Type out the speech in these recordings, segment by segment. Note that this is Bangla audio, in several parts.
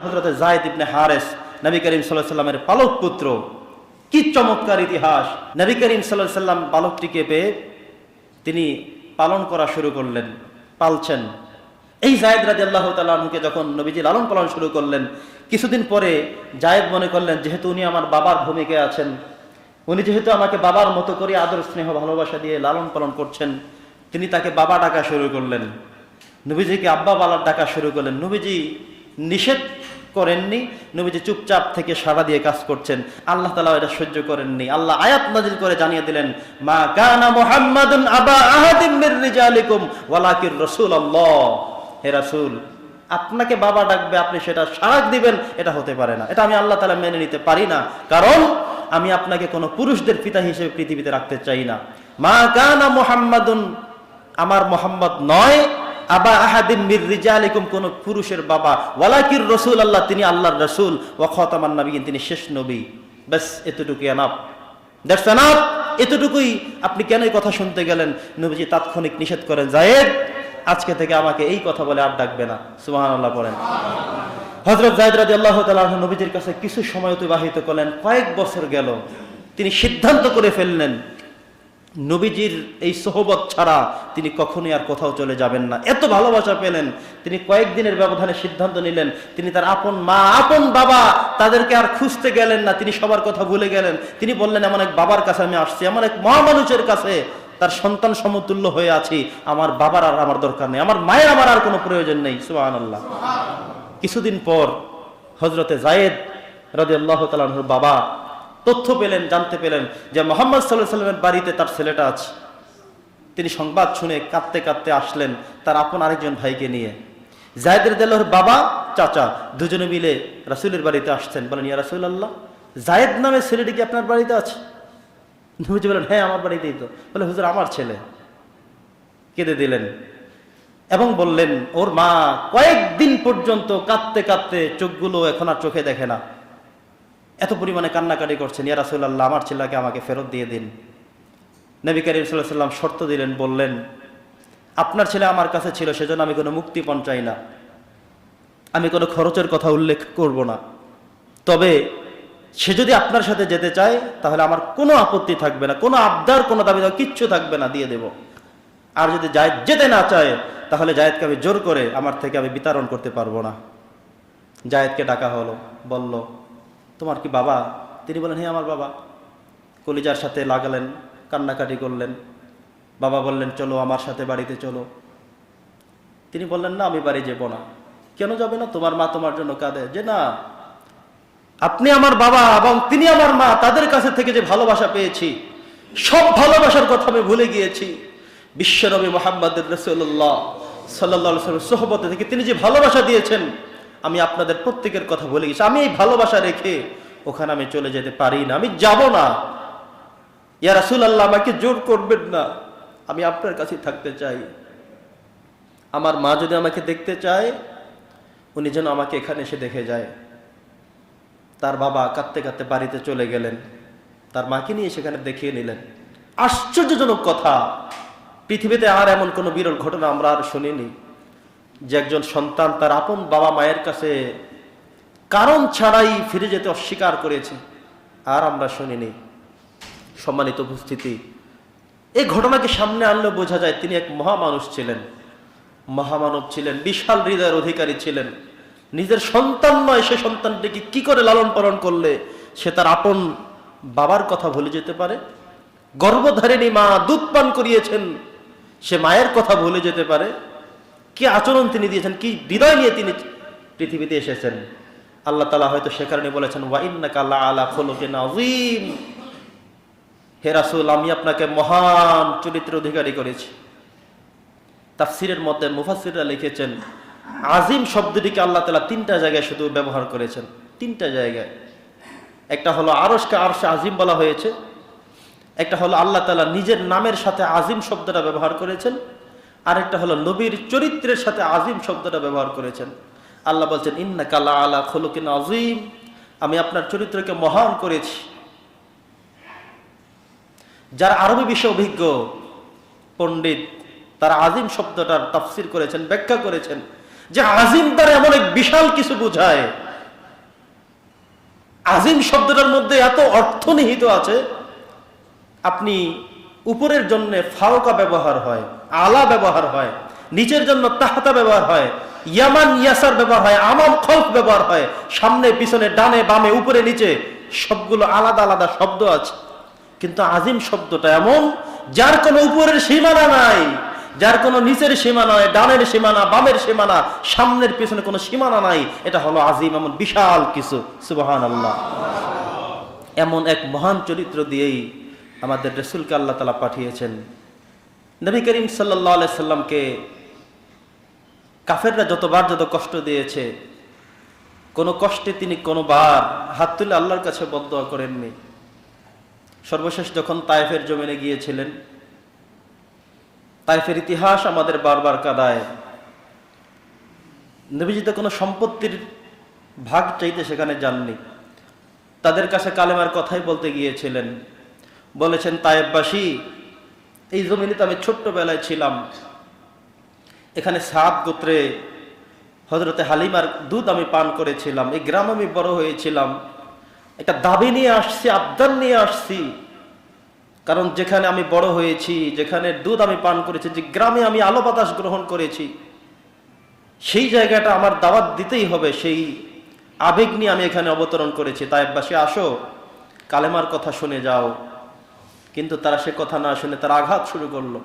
হযরত যায়েদ ইবনে হারেস নবী করিম সাল্লাল্লাহু আলাইহি ওয়াসাল্লামের পালক পুত্র। কি চমৎকার ইতিহাস! নবী করিম সাল্লাল্লাহু আলাইহি ওয়াসাল্লাম বালকটিকে পেয়ে তিনি পালন করা শুরু করলেন, পালছেন। এই যায়েদ রাদিয়াল্লাহু তাআলা আনহুকে যখন নবীজি লালন পালন শুরু করলেন, কিছুদিন পরে যায়েদ মনে করলেন যেহেতু উনি আমার বাবার ভূমিকায় আছেন, উনি যেহেতু আমাকে বাবার মতো করে আদর স্নেহ ভালোবাসা দিয়ে লালন পালন করছেন, তিনি তাকে বাবা ডাকা শুরু করলেন, নবীজিকে আব্বা বালার ডাকা শুরু করলেন। নবীজি নিষেধ করেননি, নবীজি চুপচাপ থেকে সাড়া দিয়ে কাজ করছেন। আল্লাহ তাআলা এটা সহ্য করেননি। আল্লাহ আয়াত নাযিল করে জানিয়ে দিলেন, মা কানা মুহাম্মাদুন আবা আহাদিম মির রিজালিকুম ওয়ালাকির রাসূলুল্লাহ। হে রাসূল, আপনাকে বাবা ডাকবে, আপনি সেটা সাড়া দিবেন, এটা হতে পারে না। এটা আমি আল্লাহ তাআলা মেনে নিতে পারি না, কারণ আমি আপনাকে কোনো পুরুষদের পিতা হিসেবে পৃথিবীতে রাখতে চাই না। মা কানা মুহাম্মাদুন, আমার মুহাম্মদ নয়, আবা আহাদিম মির রিজালিকুম, কোন পুরুষের বাবা, ওয়ালাকির রাসূলুল্লাহ, তিনি আল্লাহর রাসূল, ওয়া খাতামান নবিয়্যিন, তিনি শেষ নবী। বাস এতটুকু এনাফ, দ্যাটস এনাফ। এতটুকুই। আপনি কেন এই কথা শুনতে গেলেন? নবীজি তাৎক্ষণিক নিষেধ করেন, যায়েদ আজকে থেকে আমাকে এই কথা বলে আর ডাকবে না। সুবহানাল্লাহ পড়েন। হযরত যায়েদ রাদিয়াল্লাহু তাআলা আনহু নবীজির কাছে কিছু সময় অতিবাহিত করলেন, কয়েক বছর গেল। তিনি সিদ্ধান্ত করে ফেললেন নবীজির এই সোহবত ছাড়া তিনি কখনোই আর কোথাও চলে যাবেন না। এত ভালোবাসা পেলেন, তিনি কয়েকদিনের ব্যবধানে সিদ্ধান্ত নিলেন, তিনি তার আপন মা, আপন বাবা, তাদেরকে আর খুঁজতে গেলেন না। তিনি সবার কথা ভুলে গেলেন। তিনি বললেন, এমন এক বাবার কাছে আমি আসছি, এমন এক মহামানুষের কাছে, তার সন্তান সমতুল্য হয়ে আছি, আমার বাবার আর আমার দরকার নেই, আমার মায়ের আমার আর কোনো প্রয়োজন নেই। সুবহানাল্লাহ। কিছুদিন পর হযরতে যায়েদ রাদিয়াল্লাহু তাআলা আনহুর বাবা তথ্য পেলেন, জানতে পেলেন যে মুহাম্মদ সাল্লাল্লাহু আলাইহি ওয়াসাল্লামের বাড়িতে তার ছেলেটা আছে। তিনি সংবাদ শুনে কাঁদতে কাঁদতে আসলেন তার আপন আরেকজন ভাইকে নিয়ে। যায়েদ রাদিয়াল্লাহুর বাবা, চাচা দুজনে মিলে রাসূলের বাড়িতে আসছেন। বলেন, ইয়া রাসূলুল্লাহ, যায়েদ নামে ছেলেটি কি আপনার বাড়িতে আছে? নবীজি বলেন, হ্যাঁ আমার বাড়িতেই তো। বলে, হুজুর আমার ছেলে। কেঁদে দিলেন এবং বললেন, ওর মা কয়েকদিন পর্যন্ত কাঁদতে কাঁদতে চোখগুলো এখন আর চোখে দেখে না, এত পরিমাণে কান্নাকাটি করছেন। ইয়া রাসূলুল্লাহ, আমার ছেলেকে আমাকে ফেরত দিয়ে দিন। নবী করিম সাল্লাল্লাহু আলাইহি ওয়াসাল্লাম শর্ত দিলেন, বললেন, আপনার ছেলে আমার কাছে ছিল, সেজন্য আমি কোনো মুক্তিপণ চাই না, আমি কোনো খরচের কথা উল্লেখ করব না। তবে সে যদি আপনার সাথে যেতে চায় তাহলে আমার কোনো আপত্তি থাকবে না, কোনো আবদার, কোনো দাবি দাওয়া কিচ্ছু থাকবে না, দিয়ে দেব। আর যদি যায়েদ যেতে না চায় তাহলে যায়েদকে আমি জোর করে আমার থেকে আমি বিতরণ করতে পারবো না। যায়েদকে ডাকা হলো, বলল, তোমার কি বাবা? তিনি বলেন, হ্যাঁ আমার বাবা। কলিজার সাথে লাগালেন, কান্নাকাটি করলেন। বাবা বললেন, চলো আমার সাথে বাড়িতে চলো। তিনি বললেন, না আমি বাড়ি যাব না। কেন যাবে না? তোমার মা তোমার জন্য কাঁদে। যে না, আপনি আমার বাবা এবং তিনি আমার মা, তাদের কাছে থেকে যে ভালোবাসা পেয়েছি, সব ভালোবাসার কথা আমি ভুলে গিয়েছি। বিশ্বনবী মুহাম্মদ রাসূলুল্লাহ সাল্লাল্লাহু আলাইহি ওয়াসাল্লাম সোহবতে থেকে তিনি যে ভালোবাসা দিয়েছেন, আমি আপনাদের প্রত্যেকের কথা ভুলে গেছি। আমি এই ভালোবাসা রেখে ওখানে আমি চলে যেতে পারি না, আমি যাব না। ইয়া রাসূলুল্লাহ, আমাকে জোর করবেন না, আমি আপনার কাছেই থাকতে চাই। আমার মা যদি আমাকে দেখতে চায়, উনি যেন আমাকে এখানে এসে দেখে যায়। তার বাবা কাঁদতে কাঁদতে বাড়িতে চলে গেলেন, তার মাকে নিয়ে সেখানে দেখিয়ে নিলেন। আশ্চর্যজনক কথা, পৃথিবীতে আর এমন কোনো বিরল ঘটনা আমরা আর শুনিনি যে একজন সন্তান তার আপন বাবা মায়ের কাছে কারণ ছাড়াই ফিরে যেতে অস্বীকার করেছে, আর আমরা শুনিনি। সম্মানিত উপস্থিতি, এই ঘটনাকে সামনে আনলে বোঝা যায় তিনি এক মহামানুষ ছিলেন, মহামানব ছিলেন, বিশাল হৃদয়ের অধিকারী ছিলেন। নিজের সন্তান নয়, সে সন্তানটিকে কি করে লালন পালন করলে সে তার আপন বাবার কথা ভুলে যেতে পারে? গর্ভধারিণী মা দুধ পান করিয়েছেন, সে মায়ের কথা ভুলে যেতে পারে? কি আচরণ তিনি দিয়েছেন, কি হৃদয় নিয়ে তিনি পৃথিবীতে এসেছেন। আল্লাহ তাআলা হয়তো সে কারণে বলেছেন, ওয়া ইন্নাকা লাআলা খুলুকিন আযীম। হে রাসূল, আমি আপনাকে মহান চরিত্রের অধিকারী করেছি। তাফসীরের মধ্যে মুফাসসিররা লিখেছেন, আজিম শব্দটিকে আল্লাহ তাআলা তিনটা জায়গায় শুধু ব্যবহার করেছেন, তিনটা জায়গায়। একটা হলো আরশকে আরশে আজিম বলা হয়েছে, একটা হলো আল্লাহ তাআলা নিজের নামের সাথে আজিম শব্দটা ব্যবহার করেছেন, আরেকটা হলো নবীর চরিত্রের সাথে আজিম শব্দটা ব্যবহার করেছেন। আল্লাহ বলছেন, ইন্নাকা লাআলা খুলুকিন আযীম, আমি আপনার চরিত্রকে মহান করেছি। যারা আরবি বিষয়ে অভিজ্ঞ পণ্ডিত, তারা আজিম শব্দটার তাফসীর করেছেন, ব্যাখ্যা করেছেন যে আজিম দ্বারা এমন এক বিশাল কিছু বোঝায় আজিম শব্দটার মধ্যে এত অর্থ নিহিত আছে। আপনি উপরের জন্য ফাওকা ব্যবহার হয়, আলা ব্যবহার হয়, নিচের জন্য তাহতা ব্যবহার হয়, ইয়ামান ইয়াসার ব্যবহার হয়, আমাম খলফ ব্যবহার হয়, সামনে পিছনে ডানে বামে উপরে নিচে সবগুলো আলাদা আলাদা শব্দ আছে। কিন্তু আজিম শব্দটা এমন, যার কোনো উপরের সীমানা নাই, যার কোনো নিচের সীমানা নয়, ডানের সীমানা বামের সীমানা সামনের পিছনে কোনো সীমানা নাই। এটা হলো আজিম, এমন বিশাল কিছু। সুবহানাল্লাহ। এমন এক মহান চরিত্র দিয়েই আমাদের রাসূলকে আল্লাহ তাআলা পাঠিয়েছেন। নবী করিম সাল্লাল্লাহু আলাইহি সাল্লামকে কাফেররা যত কষ্ট দিয়েছে, কোনো কষ্টে তিনি কোনোবার হাত তুলে আল্লাহর কাছে বদদুয়া করেননি। সর্বশেষ যখন তায়েফের জমিনে গিয়েছিলেন, তায়েফের ইতিহাস আমাদের বারবার কাঁদায়। নবীজি তো কোনো সম্পত্তির ভাগ চাইতে সেখানে যাননি, তাদের কাছে কালেমার কথাই বলতে গিয়েছিলেন। বলেছেন, তায়েফবাসী, এই জমিনে তো আমি ছোট্টবেলায় ছিলাম, এখানে সাদ গোত্রে হযরতে হালিমার দুধ আমি পান করেছিলাম, এই গ্রামে আমি বড় হয়েছিলাম। একটা দাবি নিয়ে আসছি, আবদার নিয়ে আসছি, কারণ যেখানে আমি বড় হয়েছি, যেখানে দুধ আমি পান করেছি, যে গ্রামে আমি আলো বাতাস গ্রহণ করেছি, সেই জায়গাটা আমার দাওয়াত দিতেই হবে। সেই আবেগ নিয়ে আমি এখানে অবতরণ করেছি। তায়েফবাসী, আসো, কালেমার কথা শুনে যাও। কিন্তু তারা সে কথা না শুনে তারা আঘাত শুরু করলো,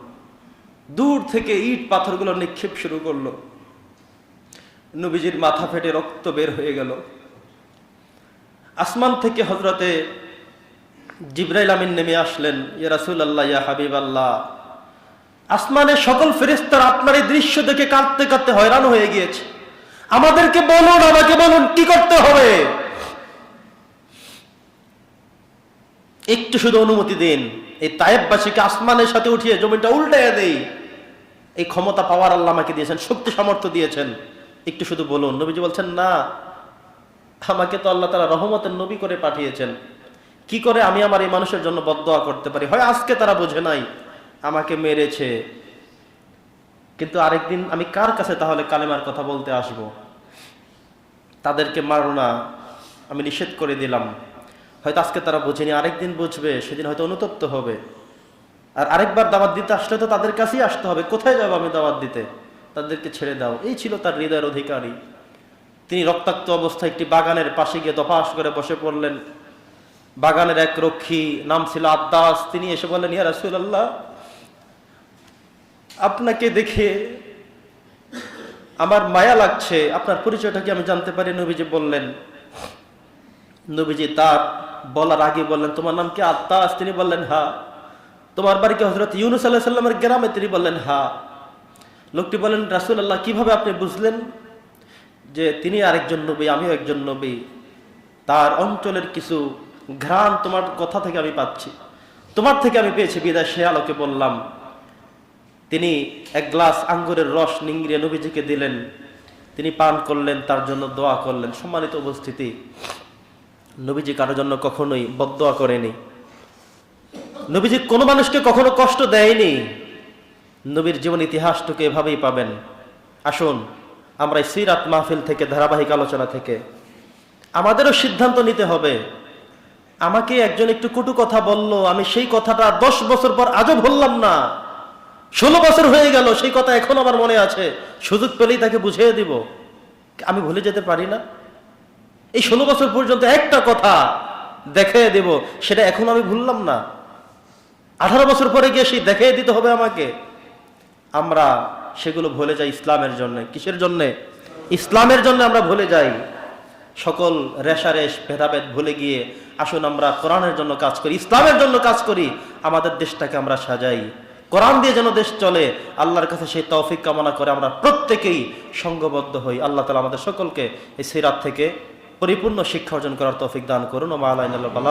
দূর থেকে ইট পাথরগুলো নিক্ষেপ শুরু করলো। নবীজির মাথা ফেটে রক্ত বের হয়ে গেল। আসমান থেকে হযরতে জিবরাইল আমিন নেমে আসলেন, ইয়া রাসূলুল্লাহ, ইয়া হাবিবাল্লাহ, আসমানের সকল ফেরেশতারা আপনার এই দৃশ্য দেখে কাঁদতে কাঁদতে হয়রান হয়ে গিয়েছে, আমাদেরকে বলুন, আমাকে বলুন কি করতে হবে, একটু শুধু অনুমতি দিন, এই তায়েফবাসীকে আসমানের সাথে উঠিয়ে জমিটা উল্টাইয়া দেই। এই ক্ষমতা পাওয়ার আল্লাহ আমাকে দিয়েছেন, শক্তি সামর্থ্য দিয়েছেন, একটু শুধু বলুন। নবীজি বলছেন, না, আমাকে তো আল্লাহ তাআলা রহমতের নবী করে পাঠিয়েছেন, কি করে আমি আমার এই মানুষের জন্য বদদুয়া করতে পারি? হয় আজকে তারা বোঝে নাই, আমাকে মেরেছে, কিন্তু আরেকদিন আমি কার কাছে তাহলে কালেমার কথা বলতে আসব? তাদেরকে মারো না, আমি নিষেধ করে দিলাম। হয়তো আজকে তারা বোঝেনি, আরেকদিন বুঝবে, সেদিন হয়তো অনুতপ্ত হবে। আর আরেকবার দাওয়াত দিতে আসলে তো তাদের কাছেই আসতে হবে, কোথায় যাবো আমি দাওয়াত দিতে? তাদেরকে ছেড়ে দাও। এই ছিল তার হৃদয়ের অধিকারী। তিনি রক্তাক্ত অবস্থায় একটি বাগানের পাশে গিয়ে দফাস করে বসে পড়লেন। বাগানের এক রক্ষী, নাম ছিল আদ্দাস, তিনি এসে বললেন, ইয়া রাসূলুল্লাহ, আপনাকে দেখে আমার মায়া লাগছে, আপনার পরিচয়টা কি আমি জানতে পারি? নবীজি বললেন। নবীজি তার বলার আগে বললেন, তোমার নাম কি আদ্দাস? তিনি বললেন, হ্যাঁ। তোমার বাড়ি কি হযরত ইউনূস আলাইহিস সালামের গ্রামে? তিনি বললেন, হ্যাঁ। লোকটি বললেন, রাসূলুল্লাহ, কিভাবে আপনি বুঝলেন যে তিনি আরেকজন নবী, আমিও একজন নবী? তার অঞ্চলের কিছু ঘ্রাণ তোমার কথা থেকে আমি পাচ্ছি, তোমার থেকে আমি পেয়েছি বিদায় সে আলোকে বললাম। তিনি এক গ্লাস আঙ্গুরের রস নিংড়িয়ে নবীজিকে দিলেন, তিনি পান করলেন, তার জন্য দোয়া করলেন। সম্মানিত উপস্থিতি, নবীজি কারোর জন্য কখনোই বদদোয়া করেনি, নবীজি কোনো মানুষকে কখনো কষ্ট দেয়নি। নবীর জীবন ইতিহাসটুকু এভাবেই পাবেন। আসুন আমরা এই সিরাত মাহফিল থেকে, ধারাবাহিক আলোচনা থেকে আমাদেরও সিদ্ধান্ত নিতে হবে। আমাকে একজন একটু কটু কথা বলল, আমি সেই কথাটা 10 বছর পর আজও ভুললাম না, 16 বছর হয়ে গেল, সেই কথা এখন আমার মনে আছে, সুযোগ পেলেই তাকে বুঝিয়ে দিব। আমি ভুলে যেতে পারি না? এই 16 বছর পর্যন্ত একটা কথা দেখিয়ে দেব, সেটা এখন আমি ভুললাম না, 18 বছর পরে গিয়ে সেই দেখিয়ে দিতে হবে আমাকে। আমরা সেগুলো ভুলে যাই ইসলামের জন্য। কিসের জন্য? ইসলামের জন্য আমরা ভুলে যাই। সকল রেশারেশ ভেদাভেদ ভুলে গিয়ে আসুন আমরা কোরআনের জন্য কাজ করি, ইসলামের জন্য কাজ করি, আমাদের দেশটাকে আমরা সাজাই, কোরআন দিয়ে যেন দেশ চলে। আল্লাহর কাছে সেই তৌফিক কামনা করে আমরা প্রত্যেকেই সংঘবদ্ধ হই। আল্লাহ তাআলা আমাদের সকলকে এই সিরাত থেকে পরিপূর্ণ শিক্ষা অর্জন করার তৌফিক দান করুন। ওয়া মা আলাইনা ইল্লাল বালাগ।